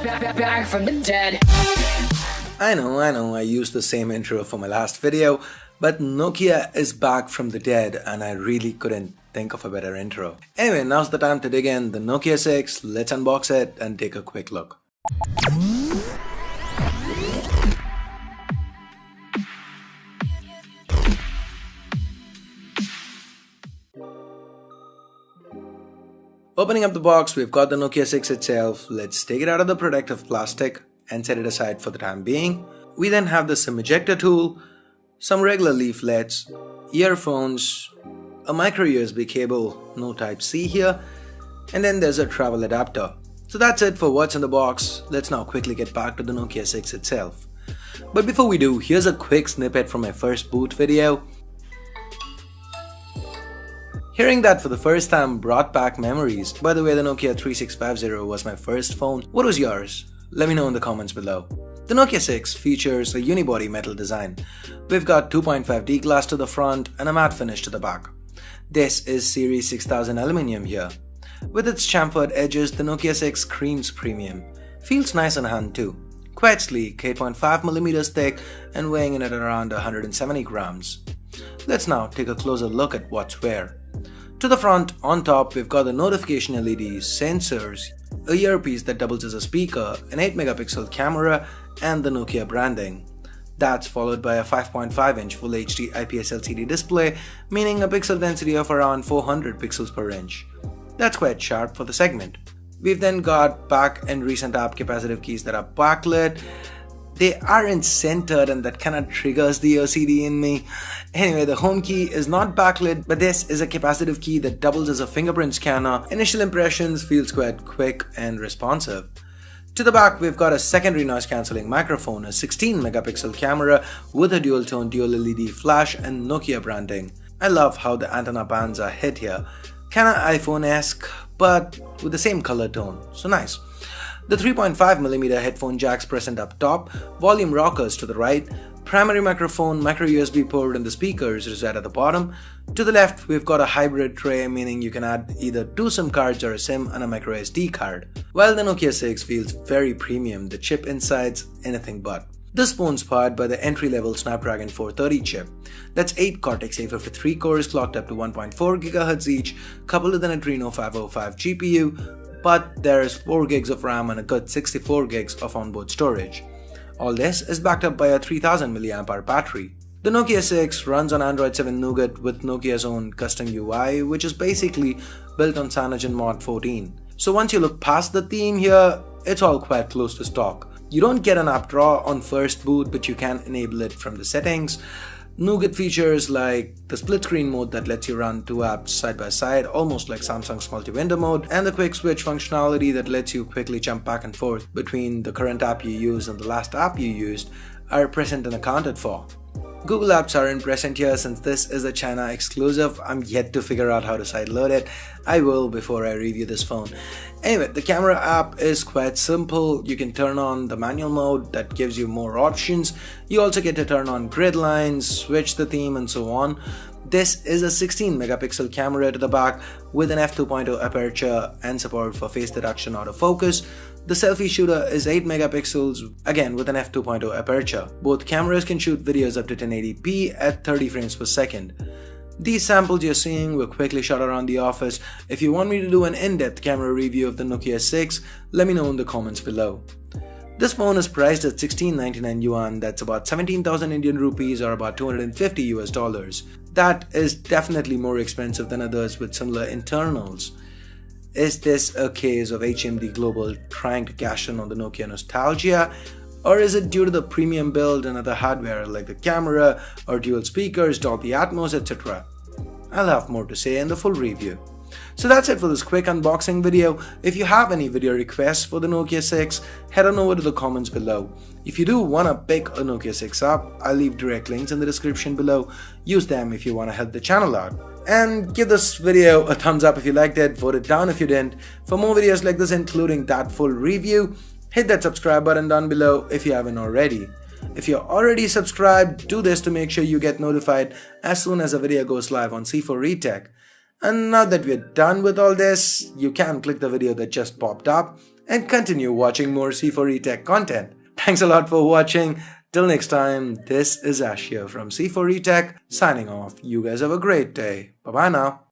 Back from the dead. I know, I used the same intro for my last video, but Nokia is back from the dead and I really couldn't think of a better intro. Anyway, now's the time to dig in the Nokia 6, let's unbox it and take a quick look. Opening up the box, we've got the Nokia 6 itself. Let's take it out of the protective plastic and set it aside for the time being. We then have the SIM ejector tool, some regular leaflets, earphones, a micro USB cable, no type C here, and then there's a travel adapter. So that's it for what's in the box. Let's now quickly get back to the Nokia 6 itself. But before we do, here's a quick snippet from my first boot video. Hearing that for the first time brought back memories. By the way, the Nokia 3650 was my first phone. What was yours? Let me know in the comments below. The Nokia 6 features a unibody metal design. We've got 2.5D glass to the front and a matte finish to the back. This is Series 6000 aluminium here. With its chamfered edges, the Nokia 6 screams premium. Feels nice on hand too. Quite sleek, 8.5mm thick and weighing in at around 170 grams. Let's now take a closer look at what's where. To the front, on top, we've got the notification LEDs, sensors, a earpiece that doubles as a speaker, an 8-megapixel camera, and the Nokia branding. That's followed by a 5.5-inch Full HD IPS LCD display, meaning a pixel density of around 400 pixels per inch. That's quite sharp for the segment. We've then got back and recent app capacitive keys that are backlit. They aren't centered and that kinda triggers the OCD in me. Anyway, the home key is not backlit, but this is a capacitive key that doubles as a fingerprint scanner. Initial impressions feels quite quick and responsive. To the back, we've got a secondary noise cancelling microphone, a 16-megapixel camera with a dual tone dual LED flash and Nokia branding. I love how the antenna bands are hit here. Kinda iPhone-esque, but with the same color tone, so nice. The 3.5mm headphone jacks present up top, volume rockers to the right, primary microphone, micro USB port and the speakers reside at the bottom. To the left, we've got a hybrid tray, meaning you can add either 2 SIM cards or a SIM and a micro SD card. While the Nokia 6 feels very premium, the chip inside's anything but. This phone's powered by the entry-level Snapdragon 430 chip. That's 8 Cortex-A53 cores clocked up to 1.4 GHz each, coupled with an Adreno 505 GPU, but there's 4 gigs of RAM and a good 64 gigs of onboard storage. All this is backed up by a 3000 mAh battery. The Nokia 6 runs on Android 7 Nougat with Nokia's own custom UI, which is basically built on CyanogenMod 14. So once you look past the theme here, it's all quite close to stock. You don't get an app drawer on first boot, but you can enable it from the settings. Nougat features like the split screen mode that lets you run 2 apps side by side, almost like Samsung's multi-window mode, and the quick switch functionality that lets you quickly jump back and forth between the current app you use and the last app you used are present and accounted for. Google apps aren't present here since this is a China exclusive. I'm yet to figure out how to sideload it. I will before I review this phone. Anyway, the camera app is quite simple. You can turn on the manual mode that gives you more options. You also get to turn on grid lines, switch the theme and so on. This is a 16-megapixel camera to the back with an f2.0 aperture and support for face detection autofocus. The selfie shooter is 8 megapixels, again with an f2.0 aperture. Both cameras can shoot videos up to 1080p at 30 frames per second. These samples you're seeing were quickly shot around the office. If you want me to do an in-depth camera review of the Nokia 6, let me know in the comments below. This phone is priced at 1699 yuan, that's about 17,000 Indian rupees or about $250 US. That is definitely more expensive than others with similar internals. Is this a case of HMD Global trying to cash in on the Nokia nostalgia? Or is it due to the premium build and other hardware like the camera or dual speakers, Dolby Atmos, etc.? I'll have more to say in the full review. So that's it for this quick unboxing video. If you have any video requests for the Nokia 6, head on over to the comments below. If you do want to pick a Nokia 6 up, I'll leave direct links in the description below. Use them if you want to help the channel out. And give this video a thumbs up if you liked it, vote it down if you didn't. For more videos like this including that full review, hit that subscribe button down below if you haven't already. If you're already subscribed, do this to make sure you get notified as soon as a video goes live on C4 Retech. And now that we're done with all this, you can click the video that just popped up and continue watching more C4E Tech content. Thanks a lot for watching. Till next time, this is Ash here from C4E Tech signing off. You guys have a great day. Bye bye now.